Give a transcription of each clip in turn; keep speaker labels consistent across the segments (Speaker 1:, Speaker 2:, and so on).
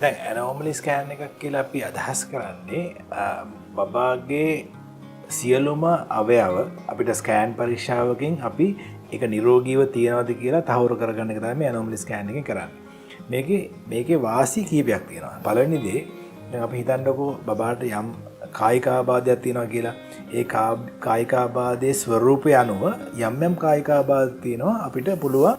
Speaker 1: දැන් ඇනෝමලි ස්කෑන් එකක් කියලා අපි අදහස් කරන්නේ බබාගේ සියලුම අවයව අපිට ස්කෑන් පරීක්ෂාවකින් අපි එක නිරෝගීව තියෙනවද කියලා තහවුරු කරගන්න එක තමයි ඇනෝමලි ස්කෑන් එකෙන් කරන්නේ. මේකේ වාසි කීපයක් තියෙනවා. පළවෙනි දේ දැන් අපි හිතන්නකෝ බබාට යම් කායික ආබාධයක් තියෙනවා කියලා. ඒ කායික ආබාධයේ ස්වરૂපය අනුව යම් කායික ආබාධ තියෙනවා අපිට පුළුවන්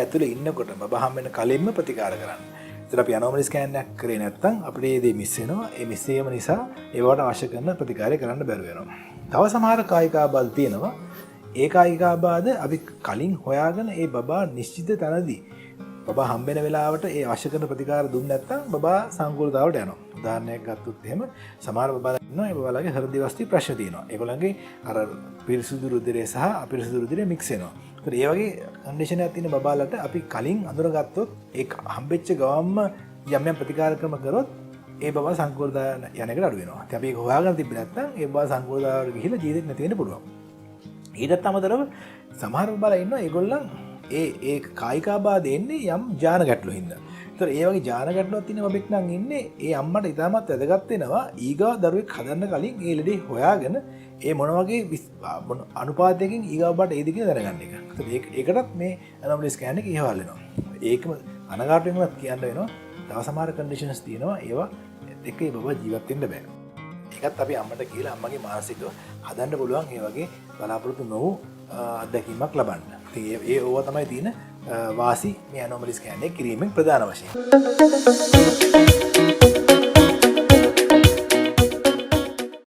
Speaker 1: ඇතුලේ ඉන්නකොට බබා හම් වෙන කලින්ම ප්‍රතිකාර කරන්න. ඒතර අපි ඇනෝමලි ස්කෑන් එකක් කරේ නැත්නම් අපිට මේ දේ මිස් වෙනවා. ඒ මිස් වීම නිසා ඒවට අවශ්‍ය කරන ප්‍රතිකාරය කරන්න බැරුව වෙනවා. තව සමහර කායික ආබාධ තියෙනවා. ඒ කායික ආබාධ අපි කලින් හොයාගෙන ඒ බබා නිශ්චිත තැනදී බබා හම්බෙන වෙලාවට ඒ අවශ්‍ය කරන ප්‍රතිකාර දුන්නේ නැත්නම් බබා සංකූලතාවට යනවා. උදාහරණයක් ගත්තොත් එහෙම සමහර බබාලා ඉන්නවා ඒ බබාලාගේ හෘද වස්තු ප්‍රශ්න තියෙනවා. ඒගොල්ලන්ගේ අර පිරිසුදු රුධිරය සහ අපිරිසුදු රුධිරය මික්ස් වෙනවා. ඒත් ඒ වගේ කන්ඩිෂන් එකක් තියෙන බබාලට අපි කලින් අඳුරගත්තොත් ඒ හම්බෙච්ච ගමන්ම යම් ප්‍රතිකාර ක්‍රම කරොත් ඒ බබා සංකූලතාව යන එකට අඩු වෙනවා. ඉතින් අපි ඒක හොයාගෙන තිබ්බේ නැත්නම් ඒ බබා සංකූලතාවට ගිහිල්ලා ජීවිතේ නැති වෙන්න පුළුවන්. ඊටත් අමතරව සමහර බබාලා ඉන්නවා ඒගොල්ලන් ඒ කායික ආබාධ එන්නේ යම් ජාන ගැටලු හින්දා. ඒතර ඒ වගේ ජාන ගැටලුවක් තියෙන බබෙක් නම් ඉන්නේ ඒ අම්මට ඉතාමත් වැදගත් වෙනවා ඊගා දරුවෙක් හදන්න කලින් ඒ ලෙඩේ හොයාගෙන ඒ මොන වගේ අනුපාතයකින් ඊගා බබට ඒද කියලා දැනගන්න එක. ඒතර ඒකටත් මේ ඇනෝමලි ස්කෑන් එක ඉහවල් වෙනවා. ඒකම අනගාටුවෙන්වත් කියන්න වෙනවා. තව සමහර කන්ඩිෂන්ස් තියෙනවා ඒවා එක්ක ඒ බබා ජීවත් වෙන්න බෑ. ඒකත් අපි අම්මට කියලා අම්මගේ මානසිකව හදන්න පුළුවන් ඒ වගේ බලාපොරොත්තු නොවු අත්දැකීමක් ලබන්න. ඒ ඕවා තමයි තියෙන වාසි මේ ඇනෝමලි ස්කෑන් එක කිරීමෙන් ප්‍රධාන වශයෙන්.